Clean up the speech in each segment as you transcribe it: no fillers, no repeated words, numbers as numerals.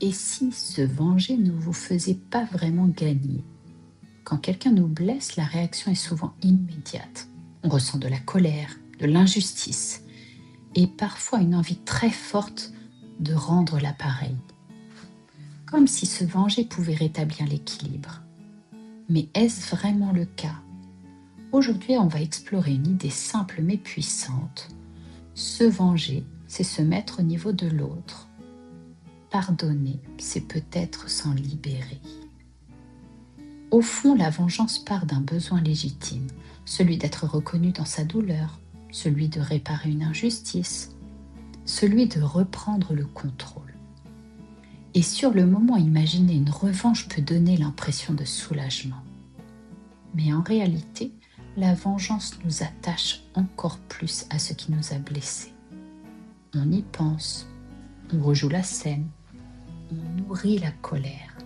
Et si se venger ne vous faisait pas vraiment gagner? Quand quelqu'un nous blesse, la réaction est souvent immédiate. On ressent de la colère, de l'injustice et parfois une envie très forte de rendre l'appareil. Comme si se venger pouvait rétablir l'équilibre. Mais est-ce vraiment le cas? Aujourd'hui, on va explorer une idée simple mais puissante. Se venger, c'est se mettre au niveau de l'autre. Pardonner, c'est peut-être s'en libérer. Au fond, la vengeance part d'un besoin légitime, celui d'être reconnu dans sa douleur, celui de réparer une injustice, celui de reprendre le contrôle. Et sur le moment, imaginer une revanche peut donner l'impression de soulagement. Mais en réalité, la vengeance nous attache encore plus à ce qui nous a blessés. On y pense, on rejoue la scène, on nourrit la colère.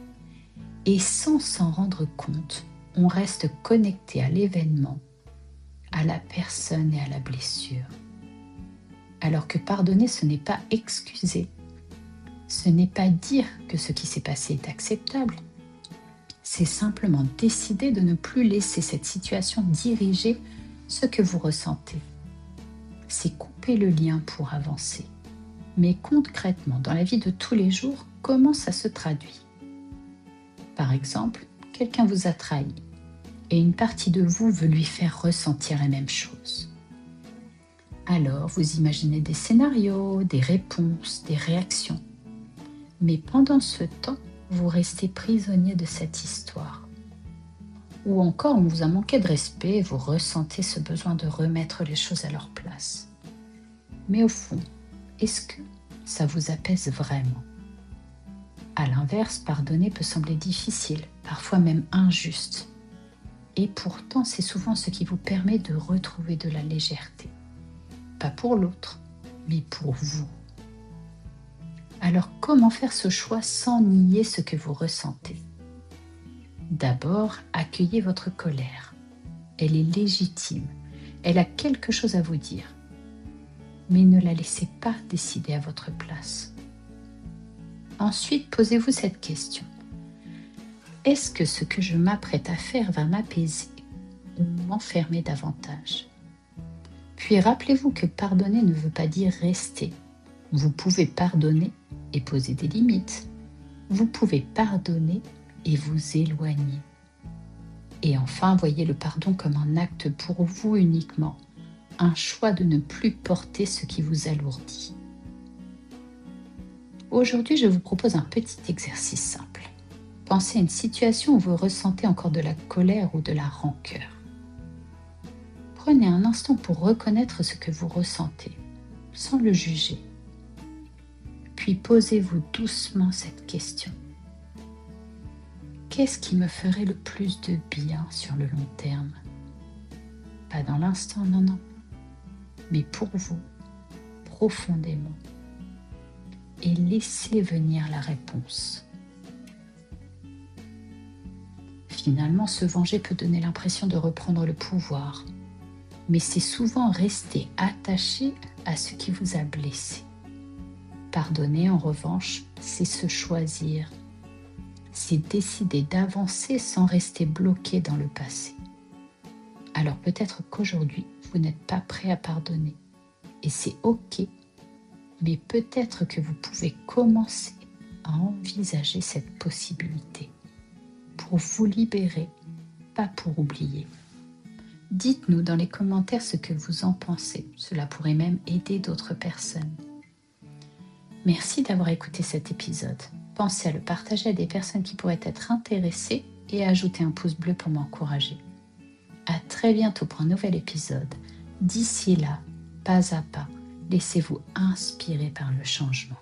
Et sans s'en rendre compte, on reste connecté à l'événement, à la personne et à la blessure. Alors que pardonner, ce n'est pas excuser. Ce n'est pas dire que ce qui s'est passé est acceptable. C'est simplement décider de ne plus laisser cette situation diriger ce que vous ressentez. C'est couper le lien pour avancer. Mais concrètement, dans la vie de tous les jours, comment ça se traduit? Par exemple, quelqu'un vous a trahi et une partie de vous veut lui faire ressentir la même chose. Alors, vous imaginez des scénarios, des réponses, des réactions. Mais pendant ce temps, vous restez prisonnier de cette histoire. Ou encore, on vous a manqué de respect et vous ressentez ce besoin de remettre les choses à leur place. Mais au fond, est-ce que ça vous apaise vraiment? À l'inverse, pardonner peut sembler difficile, parfois même injuste. Et pourtant, c'est souvent ce qui vous permet de retrouver de la légèreté. Pas pour l'autre, mais pour vous. Alors, comment faire ce choix sans nier ce que vous ressentez? D'abord, accueillez votre colère. Elle est légitime. Elle a quelque chose à vous dire. Mais ne la laissez pas décider à votre place. Ensuite, posez-vous cette question. Est-ce que ce que je m'apprête à faire va m'apaiser ou m'enfermer davantage? Puis rappelez-vous que pardonner ne veut pas dire rester. Vous pouvez pardonner et poser des limites. Vous pouvez pardonner et vous éloigner. Et enfin, voyez le pardon comme un acte pour vous uniquement, un choix de ne plus porter ce qui vous alourdit. Aujourd'hui, je vous propose un petit exercice simple. Pensez à une situation où vous ressentez encore de la colère ou de la rancœur. Prenez un instant pour reconnaître ce que vous ressentez, sans le juger. Puis posez-vous doucement cette question. Qu'est-ce qui me ferait le plus de bien sur le long terme? Pas dans l'instant, non, mais pour vous, profondément. Et laissez venir la réponse. Finalement, se venger peut donner l'impression de reprendre le pouvoir, mais c'est souvent rester attaché à ce qui vous a blessé. Pardonner, en revanche, c'est se choisir, c'est décider d'avancer sans rester bloqué dans le passé. Alors peut-être qu'aujourd'hui, vous n'êtes pas prêt à pardonner, et c'est ok, mais peut-être que vous pouvez commencer à envisager cette possibilité pour vous libérer, pas pour oublier. Dites-nous dans les commentaires ce que vous en pensez, cela pourrait même aider d'autres personnes. Merci d'avoir écouté cet épisode. Pensez à le partager à des personnes qui pourraient être intéressées et à ajouter un pouce bleu pour m'encourager. À très bientôt pour un nouvel épisode. D'ici là, pas à pas, laissez-vous inspirer par le changement.